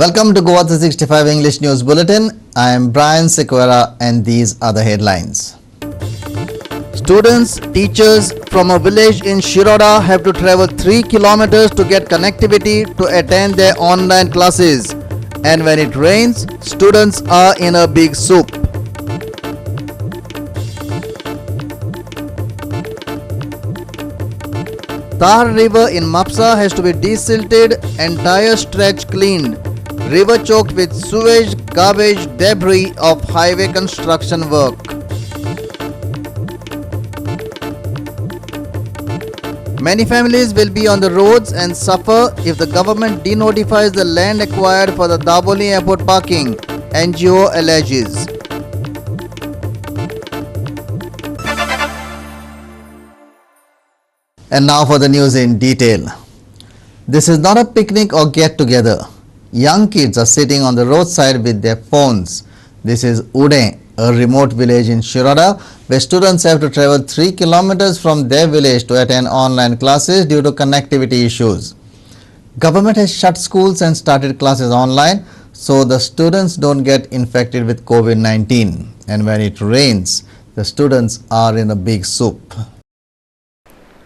Welcome to Goa 365 English News Bulletin. I am Brian Sequeira and these are the headlines. Students, teachers from a village in Shiroda have to travel 3 kilometers to get connectivity to attend their online classes. And when it rains, students are in a big soup. Tar River in Mapsa has to be desilted, entire stretch cleaned. River choked with sewage, garbage, debris of highway construction work. Many families will be on the roads and suffer if the government denotifies the land acquired for the Daboli airport parking, NGO alleges. And now for the news in detail. This is not a picnic or get-together. Young kids are sitting on the roadside with their phones. This is Ude, a remote village in Shiroda, where students have to travel 3 kilometers from their village to attend online classes due to connectivity issues. Government has shut schools and started classes online so the students don't get infected with COVID-19. And when it rains, the students are in a big soup.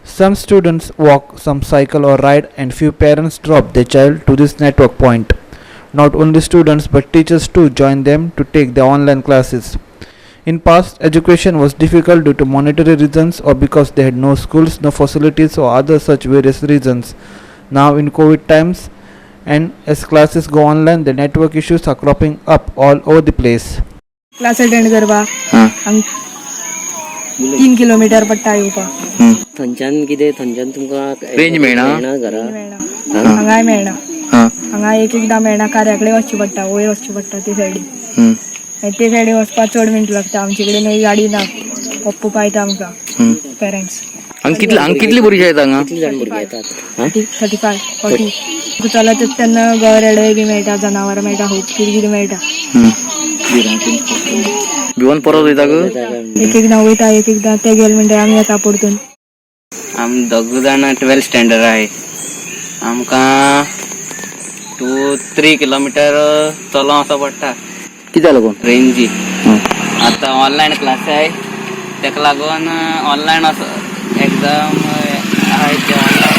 Some students walk, some cycle or ride, and few parents drop their child to this network point. Not only students but teachers too join them to take their online classes. In past, education was difficult due to monetary reasons or because they had no schools, no facilities or other such various reasons. Now in COVID times and as classes go online, the network issues are cropping up all over the place. Class attend करपा 3 kilometre पडटा येवपा थंयच्यान कितें थंयच्यान तुमकां range मेळना घरा हांगाय मेळना हांगा एक एकदां मेळना कार्याकडेन वचचें पडटा वयर वचचें पडटा ते सायडीन आनी ते सायडीन वचपाक चड मिनट लागता आमचे कडेन गाडी ना पप्पू पायता आमकां पेरंट्स कितली भुरगीं येता हांगा कितली जाण भुरगीं येतात 35 40 चलत तेन्ना गवरेडोय बी मेळटा जनावरां मेळटा खूब कितें कितें मेळटा भिवून परत वयता एक एकदां वयता एक एकदां ते गेले म्हणटा आमी येता परतून आमी दोग जाण 12th स्टँडर्ड आहे आमकां 2-3 किलोमीटर चलोन वचो पडटा कित्याक लागून रेंजी आतां ऑनलायन क्लास आहे तेका लागून ऑनलायन एग्जाम आहाय ते ऑनलायन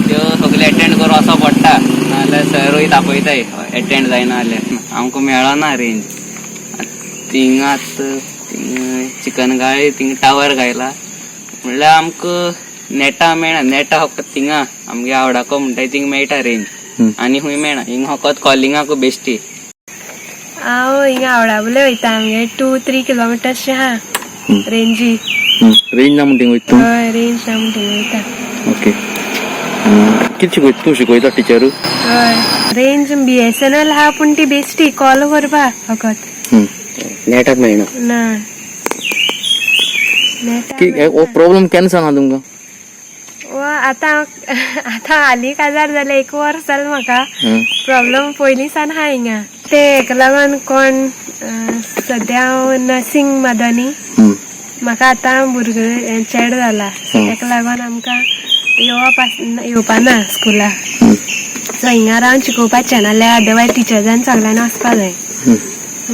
त्यो सगळे अटेंड करून वचो पडटा नाजाल्यार सरूय दाखयताय अटेंड जायना जाल्यार आमकां मेळना रेंज थिंगाच चिकन गाय थिंग टावर घायला म्हणल्यार आमकां नेटा मेळना नेटा फकत थिंगा आमगे आवडाको म्हणटाय थिंग मेळटा रेंज आनी खंय मेळना हिंगा फकत कॉलिंगाक बेश्टी हांव हिंगा आवडाबले वयता आमगे 2-3 किलोमिटर्स आहा रेंजी रेंज ना म्हणटा वयता हय रेंज ना म्हणटा वयता ओके कितें शिकयता तूं शिकयता टिचर हय रेंज BSNL आहा पूण ती बेश्टी कॉल करपा फकत नेटाक मेळना ना हो प्रॉब्लेम केन्ना सांगा तुमकां आतां हालीं काजार जालें 1 वर्स जालें म्हाका प्रॉब्लेम पयलींसान आहा हिंगा ते हेका लागून कोण सद्या हांव नर्सिंग मदनी म्हाका आतां भुरगो चेड जाला तेका लागून आमकां येवपाना स्कुला सो हिंगा रावन शिकोवपाचें नाल्यार अदरवायज टिचर्सांनी सगळ्यांनी वचपा जाय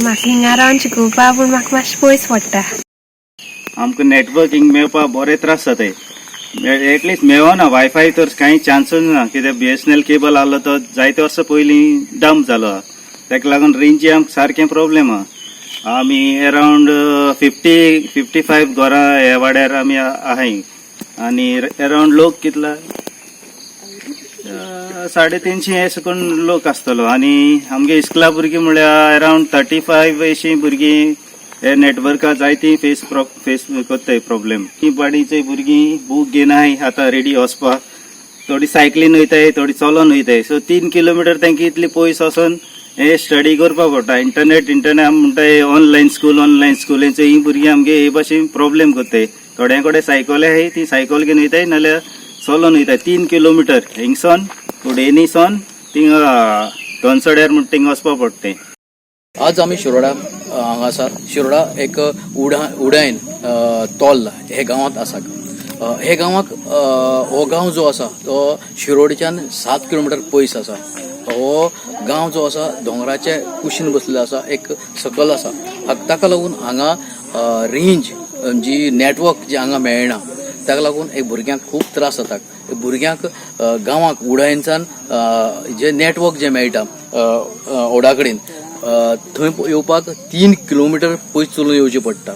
म्हाका हिंगा रावन शिकोवपा पूण म्हाका मातशें पयस पडटा आमकां नेटवर्किंग मेळपा बरे त्रास जाताय एटलिस्ट मेळना वायफाय तर कांय चान्सच ना कित्याक BSNL केबल आहलो तो जायते वर्सां पयलीं डंप जालो तेका लागून रेंजी आमकां सारकें प्रॉब्लेम आहा आमी अरावंड 50-55 घरां ह्या वाड्यार आमी आहाय आनी अरावंड लोक कितला 350 हे सकून लोक आसतलो आनी आमगे इस्कुला भुरगीं म्हळ्यार अरावंड 35 अशीं भुरगीं हे नेटवर्का जायती फेस कोत्ताय प्रॉब्लेम ही बाडीचे भुरगीं बूक घेनाय आतां रेडी वचपाक थोडी सायकलीन वयताय थोडी चलोन वयताय सो 3 किलोमिटर तांकां इतली पयस वचोन हे स्टडी करपा पडटा इंटरनेट म्हणटाय ऑनलायन स्कूल ही भुरगीं आमगे हे भाशेन प्रॉब्लेम कोत्ताय थोड्यां कडेन सायकल आहाय ती सायकल घेवन वयताय नाल्यार चलोन वयताय 3 किलोमिटर हिंगसोन उडेनीसोन थिंगा दोनसड्यार म्हण थिंगा वचपा पडटा आज आमी शिरोडा हांगासर शिरोडा एक उडायन तोल हे गांवांत आसा हे गांवाक हो गांव जो आसा तो शिरोडेच्यान 7 किलोमिटर पयस आसा हो गांव जो आसा दोंगराचे कुशीन बसलेलो आसा एक सकल आसा ताका लागून हांगा रेंज जी नेटवर्क जे हांगा मेळना ताका लागून एक भुरग्यांक खूब त्रास जाता. भुरग्यांक गांवांक उडायनच्यान जे नेटवर्क जे मेळटा ओडा कडेन थंय येवपाक 3 किलोमिटर पयस चलून येवचें पडटा.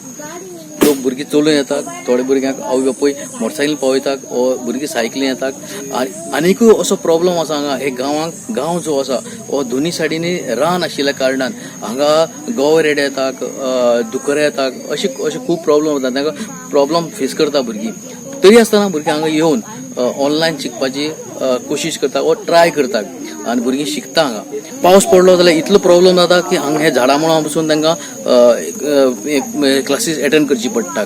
लोक भुरगीं चलून येतात, थोडे भुरग्यांक अवय पळय मोटरसायकल पावयतात व भुरगीं सायकलीन येतात. आनीकूय असो प्रॉब्लम आसा हांगा हे गांव जो आसा हो दोनी सायडीनी रान आशिल्ल्या कारणान हांगा गोवरेडे येतात, दुकरे येतात, अशे खूब प्रॉब्लम जाता. तांकां प्रॉब्लम फेस करता भुरगीं. तरी आसतना भुरगीं हांगा येवन ऑनलायन शिकपाची कोशिश करता वा ट्राय करतात आनी भुरगीं शिकता. हांगा पावस पडलो जाल्यार इतलो प्रॉब्लम जाता की हांगा हे झाडां मुळां बसून तांकां क्लासीस अटेंड करची पडटात.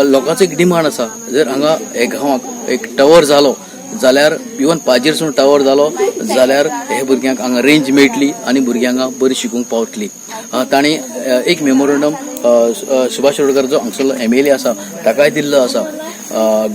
लोकांचो एक डिमांड आसा जर हांगा हे गांवांक एक टावर जालो जाल्यार इवन पाजेरसून टावर जालो जाल्यार हे भुरग्यांक हांगा रेंज मेळटली आनी भुरग्यांक हांगा बरी शिकूंक पावतली. तांणी एक मेमोरंडम सुभाष शिरोडकर जो हांगसरलो MLA आसा ताकाय दिल्लो आसा.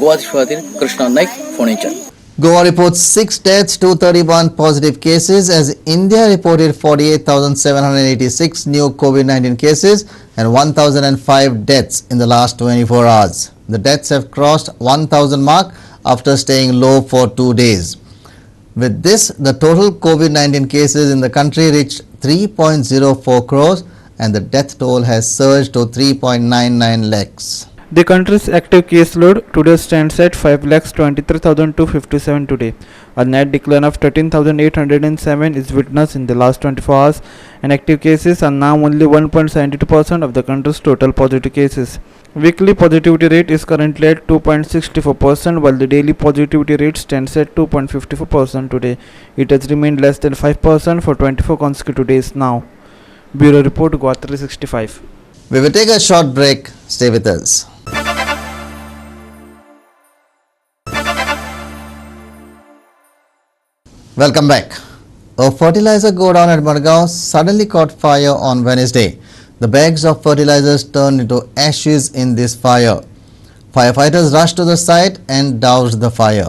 गोवा खातीर कृष्णा नायक फोंडेच्यान. Goa reports 6 deaths, 231 positive cases as India reported 48,786 new COVID-19 cases and 1,005 deaths in the last 24 hours. The deaths have crossed 1,000 mark after staying low for 2 days. With this, the total COVID-19 cases in the country reached 3.04 crores and the death toll has surged to 3.99 lakhs. The country's active case load today stands at 5,23,257 today. A net decline of 13,807 is witnessed in the last 24 hours and active cases are now only 1.72% of the country's total positive cases. Weekly positivity rate is currently at 2.64% while the daily positivity rate stands at 2.54% today. It has remained less than 5% for 24 consecutive days now. Bureau Report, Goa 365. We will take a short break. Stay with us. Welcome back. A fertilizer godown at Madgaon suddenly caught fire on Wednesday. The bags of fertilizers turned into ashes in this fire. Firefighters rushed to the site and doused the fire.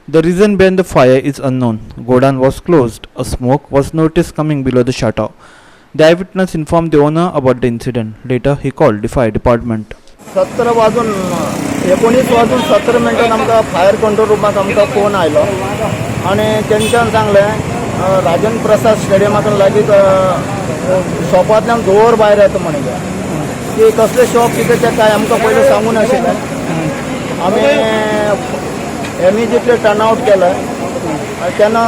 The reason behind the fire is unknown. Godown was closed. A smoke was noticed coming below the shutter. The eyewitness informed the owner about the incident. Later, he called the fire department. 19:17 आमकां fire control रुमाक आमकां phone आयलो आनी तेंच्यान सांगलें राजन प्रसाद स्टेडियमाक लागीं शॉपांतल्यान धुंवर भायर येता म्हणून की कसले शॉप कितें तें कांय आमकां पयलीं सांगून नाशिल्लें. आमी इमिजिएटली टर्न आवट केलें तेन्ना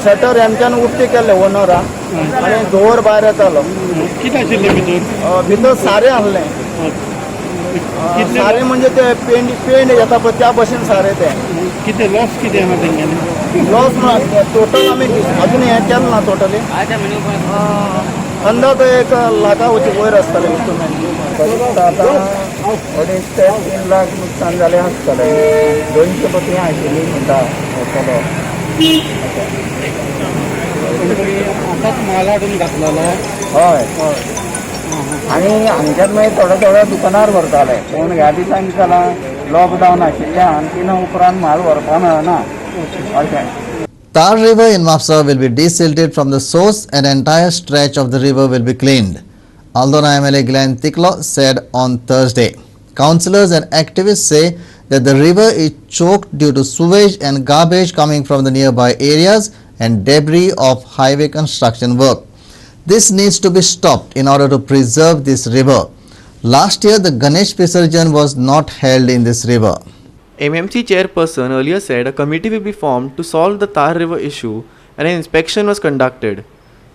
शटर हेंच्यान उक्ती केलें ओनरान आनी धुंवर भायर येतालो. भितर सारें आहलें. सारें म्हणजे ते पेंट येता पळय त्या भशेन सारें तें. लॉस टोटल आमी अजून हें केलें ना टोटली. अंदाज 1 लाखा वयर आसतलें इंस्ट्रुमेंट. आतां 3 लाख नुकसान जालें आसतलें. 200 पती आशिल्ली म्हणटा चलो. आतांच माल हाडून घातलेलो. हय आनी हांगच्यान मागीर थोड्या दुकानार व्हरताले पूण ह्या दिसांनी जालां लॉकडावन आशिल्ल्यान तिना उपरांत माल व्हरपा मेळना अशें. Tar River in Mapsa will be desilted from the source and entire stretch of the river will be cleaned. Aldona MLA Glenn Tiklo said on Thursday. Councillors and activists say that the river is choked due to sewage and garbage coming from the nearby areas and debris of highway construction work. This needs to be stopped in order to preserve this river. Last year, the Ganesh Visarjan was not held in this river. MMC chairperson earlier said a committee will be formed to solve the Tar River issue and an inspection was conducted.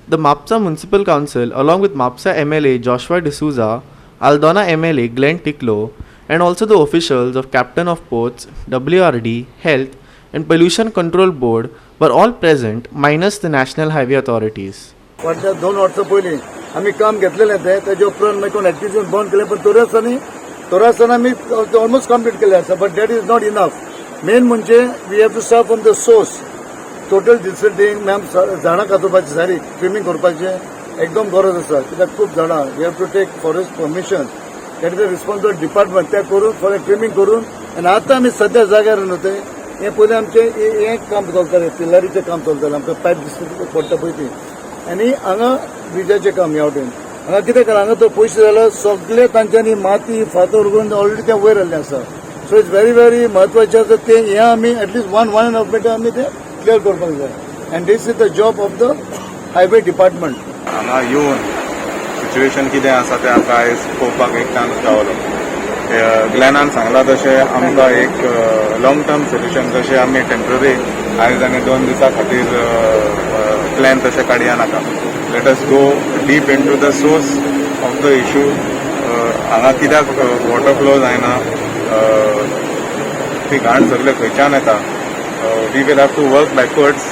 The Mapsa Municipal Council, along with Mapsa MLA Joshua D'Souza, Aldona MLA Glenn Tiklo, and also the officials of Captain of Ports, WRD, Health, and Pollution Control Board were all present minus the National Highway authorities. फाटल्या 2 वर्सां पयलीं आमी काम घेतलेलें तेजे उपरांत मागीर कोण activities बंद केले पण तोरासना आमी ऑलमोस्ट कंप्लीट केले आसा but that is not enough main म्हणजे we have to start from the source total districting ma'am झाडां कातरपाची सारी ट्रिमींग करपाचें एकदम गरज आसा कित्याक खूब झाडां we have to take forest permission that is the responsible department ते करून फॉर ट्रिमींग करून आनी आतां आमी सद्या जाग्यार न्हू ते हे पयलीं आमचें हें काम चलतालें पिलरीचें काम चलतालें आमकां पायप डिस्ट्रिक्ट पडटा पळय ती आनी हांगा विजाचें काम ह्या वटेन हांगा कितें केलां हांगा तो पयशे जालो सगळे तांच्यांनी माती फातर करून ऑलरेडी ते वयर आयल्लें आसा सो इट्स व्हेरी व्हेरी म्हत्वाचें आसा ते हें आमी एटलीस्ट 1.5 मिटर आमी ते क्लियर करपाक जाय and this is the job of the highway department. हांगा येवन सिच्युएशन कितें आसा तें आमकां आयज पळोवपाक एक चान्स गावलो. ग्लेनान सांगलां तशें आमकां एक लॉंग टर्म सोल्युशन जशें आमी टेम्पररी आयज आनी 2 दिसां खातीर प्लॅन तशें काडया नाका. Let us go deep into the source of the issue. हांगा कित्याक वॉटर फ्लो जायना ती घाण सगळे खंयच्यान येता. We will have to work backwards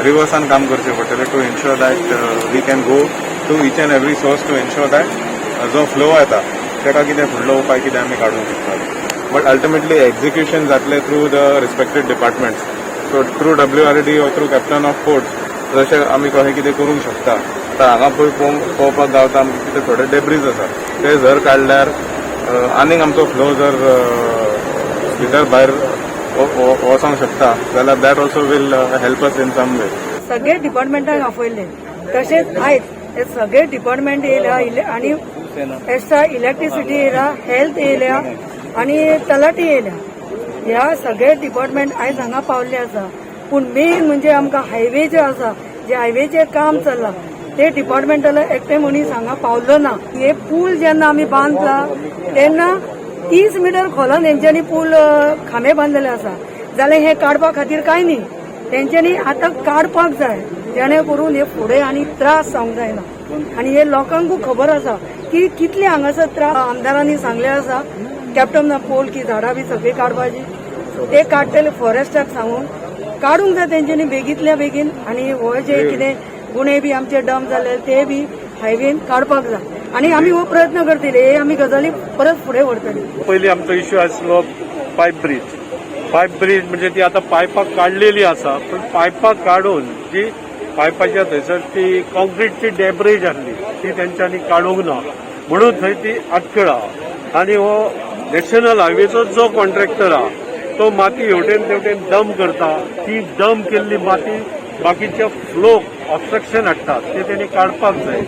रिवर्सान काम करचें पडटलें to ensure that we can go to each and every source to ensure that जो फ्लो येता तेका कितें फुडलो उपाय कितें आमी काडूंक शकतात. बट अल्टिमेटली एक्झिक्युशन जातलें through the respected departments. So through WRD or through captain of ports जशें आमी कशें कितें करूंक शकता. तर हांगा पळय पळोवपाक गावता आमकां कितें थोडे डेब्रीज आसा ते जर काडल्यार आनीक आमचो फ्लो जर भितर भायर वचोंक शकता जाल्यार that also will help us in some way. सगळे डिपार्टमेंटाक आपयले तशेंच आयज हे सगळे डिपार्टमेंट येयल्या आनी एक्स्ट्रा इलेक्ट्रिसिटी येयला हेल्थ येयल्या आनी तलाटी येयल्या. ह्या सगळे डिपार्टमेंट आयज हांगा पावल्ले आसा पूण मेन म्हणजे आमकां हायवे जे आसा जे हायवेचें काम चल्लां ते डिपार्टमेंटाला एकटे मनीस हांगा पावलो ना. हे पूल जेन्ना आमी बांदला तेन्ना 30 मिटर खोलान तेंच्यांनी पूल खांबे बांदलेले आसा जाल्यार हे काडपा खातीर कांय न्ही. तेंच्यांनी आतां काडपाक जाय जेणे करून हे फुडें आनी त्रास जावंक जायना. आनी हे लोकांकूय खबर आसा की कितले हांगासर त्रास आमदारांनी सांगले आसा कॅप्टन पोल की झाडां बी सगळी काडपाची ते काडटले फॉरेस्टाक सांगून काडूंक जाय तेंच्यांनी बेगींतल्या बेगीन. आनी हो जे कितें गुणे बी आमचे डंप जाले ते बी हायवेन काडपाक जाय आनी आमी हो प्रयत्न करतले. हे आमी गजाली परत फुडें व्हरतली. पयली आमचो इश्यू आसलो पायप ब्रीज म्हणजे ती आतां पायपां काडलेली आसा पूण पायपां काडून जी पायपाच्या थंयसर ती कॉन्क्रीटची डेब्रेज आसली ती तेंच्यांनी काडूंक ना म्हणून थंय ती आटकळा. आनी हो नॅशनल हायवेचो जो कॉन्ट्रॅक्टर आहा तो माती हेवटेन तेवटेन डंप करता. ती डंप केल्ली माती बाकीच्या फ्लोक ऑब्स्ट्रक्शन हाडटात ते तेणी काडपाक जाय.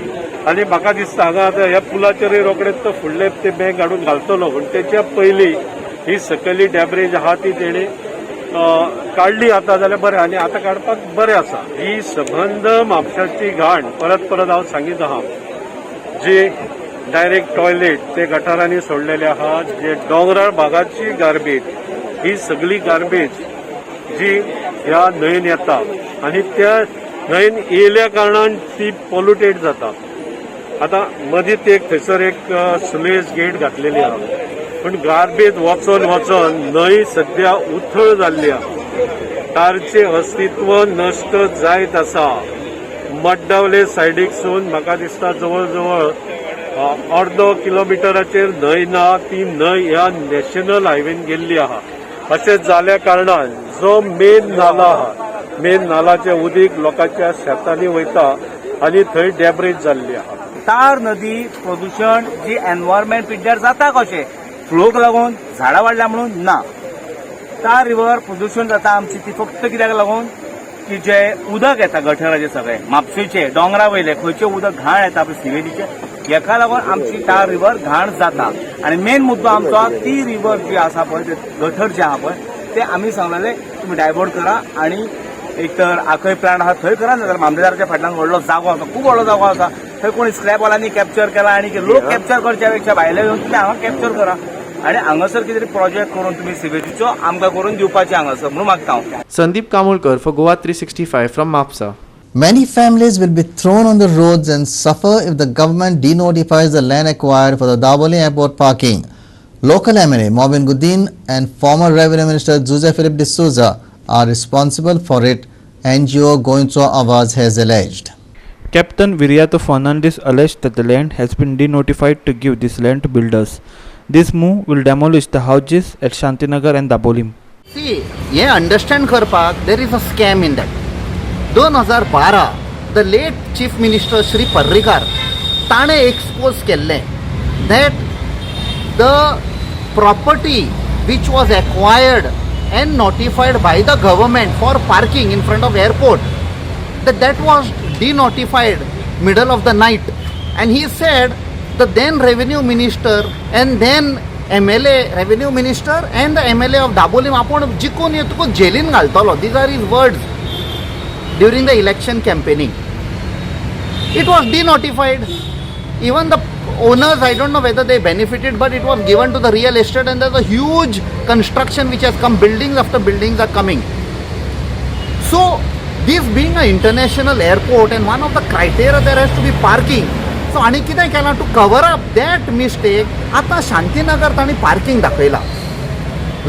आनी म्हाका दिसता हांगा आतां ह्या पुलाचेर रोखडेच तो फुडले ते बँक हाडून घालतलो पूण तेच्या पयलीं ही सकयली डॅब्रेज आहा ती तेणी काडली आतां जाल्यार बरें आनी आतां काडपाक बरें आसा. ही सबंद म्हापशाची घाण परत परत हांव सांगीत आहा जी डायरेक्ट टॉयलेट ते गटारांनी सोडलेले आहा जे दोंगराळ भागाची गार्बेज ही सगळी गार्बेज जी ह्या न्हंयेन येता आनी त्या न्हंयेन येयल्या कारणान ती पोल्युटेड जाता. आतां मदींच एक थंयसर एक स्लुईस गेट घातलेली आहा पूण गार्बेज वचोन वचोन न्हंय सध्या उथळ जाल्ली आहा. तारचे अस्तित्व नश्ट जायत आसा. मड्डावले सायडीकसून म्हाका दिसता जवळ जवळ 1.5 किलोमिटराचेर न्हंय ना. ती न्हंय ह्या नॅशनल हायवेन गेल्ली आहा. अशें जाल्या कारणान जो मेन नाला आहा मेन नालाचे उदीक लोकांच्या शेतांनी वयता आनी थंय डॅब्रेज जाल्ली आहा. तार नदी प्रदूषण जी एनवायरमेंट पिड्ड्यार जाता कशें फ्लोक लागून झाडां वाडल्या म्हणून ना. तार रिवर प्रदूषण जाता आमची ती फक्त कित्याक लागून की जे उदक येता गटराचे सगळे म्हापशेचे दोंगरा वयले खंयचे उदक घाण येता पळय सिवेजीचे हेका लागून आमची तार रिवर घाण जाता. आनी मेन मुद्दो आमचो ती रिवर जी आसा पळय ते गटर जे आहा पळय ते आमी सांगलेले तुमी डायवर्ट करा आनी एक तर आखय प्राण आहा थंय करा नाजाल्यार मामलेदाराच्या फाटल्यान व्हडलो जागो आसा खूब व्हडलो जागो आसा थंय कोणी स्क्रॅपवाल्यांनी कॅप्चर केला आनी लोक कॅप्चर करच्या पेक्षा भायले येवन तुमी हांगा कॅप्चर करा आनी हांगासर कितें प्रोजेक्ट करून तुमी सिवेजीचो आमकां करून दिवपाचे हांगासर म्हणून मागता हांव. Sandeep Kamolkar for Goa 365 from Mapusa. Many families will be thrown on the roads and suffer if the government denotifies the land acquired for the Daboli Airport parking. Local MLA Mobin Guddin and former Revenue Minister Jose Philip D'Souza are responsible for it, NGO Goincho Awaz has alleged. Captain Viriato Fernandes alleged that the land has been denotified to give this land to builders. This move will demolish the houses at Shantinagar and Dabolim. See, हे understand करपाक there is a scam in that. 2012 the late chief minister Shri Parrikar ताणें expose केल्लें that the property which was acquired and notified by the government for parking in front of airport, that was denotified middle of the night. And he said the then revenue minister and then MLA, revenue minister and the MLA of Dabolim आपण जिकून तुका जेलीन घालतलो. These are his words during the election campaigning. It was denotified. Even the owners, I don't know whether they benefited, but it was given to the real estate, and there's a huge construction which has come. Buildings after buildings are coming. So this being an international airport, and one of the criteria there has to be parking. So आणि कितें केलां to cover up that mistake, आतां शांतीनगर तांणी parking दाखयला.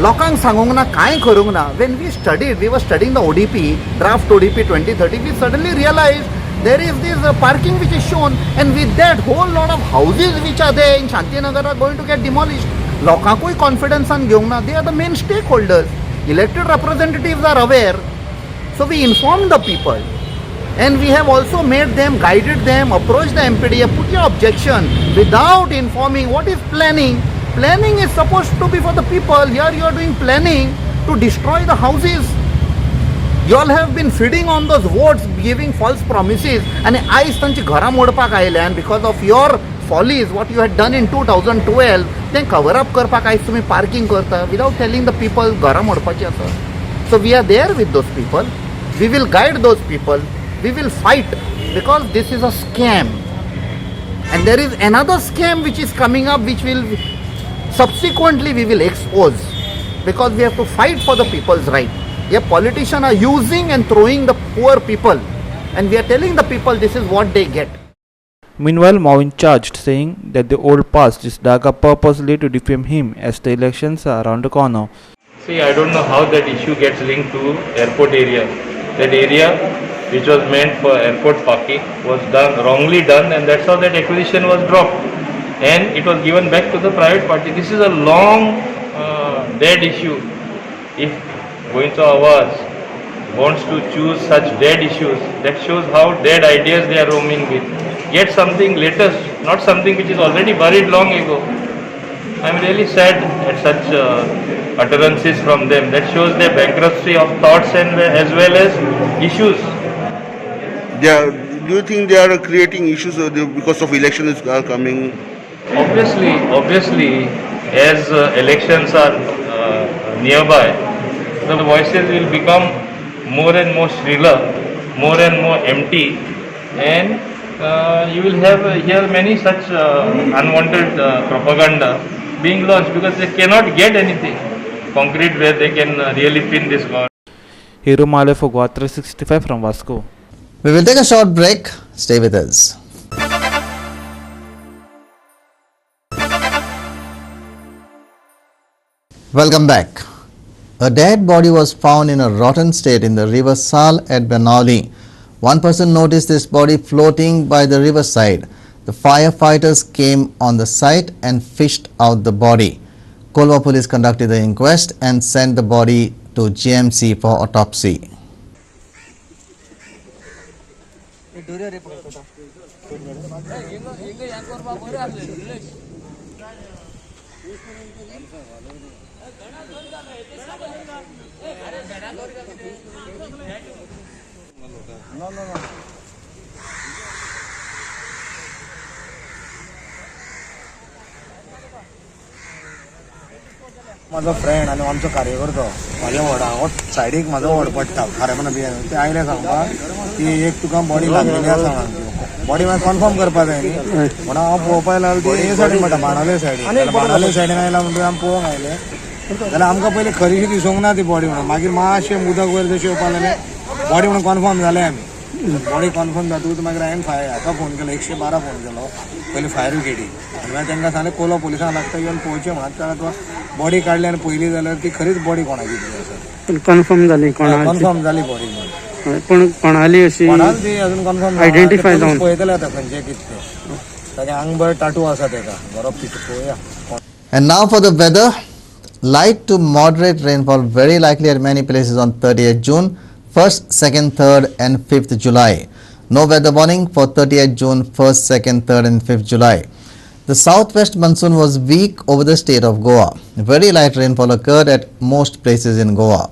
लोकांक सांगूंक ना, कांय करूंक ना. When we were studying the ODP, draft ODP 2030, we suddenly realized there is this parking which is shown, and with that whole lot of houses which are there in Shantinagar are going to get demolished. लोकांकूय कॉन्फिडन्सान घेवंक ना. They are the main stakeholders. Elected representatives are aware. So we informed the people, and we have also made them, guided them, approached the MPDA, put your objection without informing what is planning. Planning is supposed to be for the people. Here you are doing planning to destroy the houses. You all have been feeding on those votes, giving false promises, and आयज तांची घरां मोडपाक आयले, and because of your follies, what you had done in 2012, तें cover up करपाक आयज तुमी parking करता without telling the people घरां मोडपाची आसा. So we are there with those people. We will guide those people. We will fight, because this is a scam. And there is another scam which is coming up, which will subsequently we will expose, because we have to fight for the people's right. Yeah, politicians are using and throwing the poor people, and we are telling the people this is what they get. Meanwhile, Maureen charged, saying that the old past is dug up purposely to defame him as the elections are around the corner. See, I don't know how that issue gets linked to airport area. That area which was meant for airport parking was wrongly done, and that's how that acquisition was dropped, and it was given back to the private party. This is a long dead issue. If Goincho Awaz wants to choose such dead issues, that shows how dead ideas they are roaming with. Get something latest, not something which is already buried long ago. I am really sad at such utterances from them. That shows their bankruptcy of thoughts and as well as issues. Do you think they are creating issues because of elections are coming? Obviously, as elections are nearby, the voices will become more and more shriller, more and more empty, and you will hear many such unwanted propaganda being launched, because they cannot get anything concrete where they can really pin this government. Hero Male for Gua 365 from Vasco. We will take a short break. Stay with us. Welcome back. A dead body was found in a rotten state in the river Sal at Banauli. One person noticed this body floating by the riverside. The firefighters came on the site and fished out the body. Kolwa police conducted the inquest and sent the body to GMC for autopsy. माझो friend आणि आमचो कार्यकर्तो माझ्या व्हडा सायडीक म्हाजो व्हड पडटा खारेपणा बियान ते आयले सांगपाक की एक तुका बॉडी लागलेली आसा बॉडी मागीर कन्फर्म करपा जाय न्ही म्हणून हांव पळोवपाक लागलो ती हे सायडीन म्हणटा बाणावले सायडीन बाणावले सायडीन आयला म्हणून आमी पळोवंक आयले जाल्यार आमकां पयलीं खरीशी दिसूंक ना ती बॉडी म्हणून मागीर मातशें उदक वयर जशें येवपाक लागलें बॉडी म्हणून कन्फर्म जालें आमी बॉडी कन्फर्म जातकूच मागीर हांवें हाका फोन केलो 112 फोन केलो पयलीं फायर ब्रिगेडी आनी मागीर तांकां सांगलें कोलो पुलिसांक लागता येवन पळोवचें म्हणत कारण बॉडी काडली आनी पयली जाल्यार ती खरीच बॉडी कोणाची आसा कन्फर्म जाली कोणाली कन्फर्म जाली बॉडी पण कोणाली अशी ती अजून कन्फर्म आयडेंटिफाय जावन पळयतले आतां खंयचे कितें तागे आंग बरें टाटू आसा तेका बरो पिट पळोवया. And now for the weather. Light to moderate rainfall very likely at many places on 30th June, 1st, 2nd, 3rd and 5th July. No weather warning for 30th June, 1st, 2nd, 3rd and 5th July. The southwest monsoon was weak over the state of Goa. Very light rainfall occurred at most places in Goa.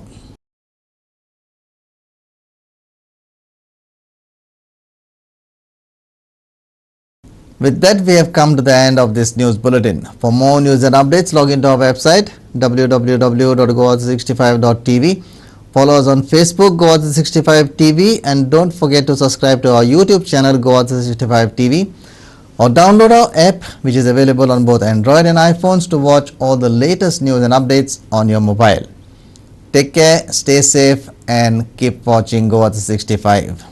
With that, we have come to the end of this news bulletin. For more news and updates, log into our website www.goa365.tv. Follow us on Facebook, Goa365TV, and don't forget to subscribe to our YouTube channel, Goa365TV, or download our app, which is available on both Android and iPhones, to watch all the latest news and updates on your mobile. Take care, stay safe, and keep watching Goa365.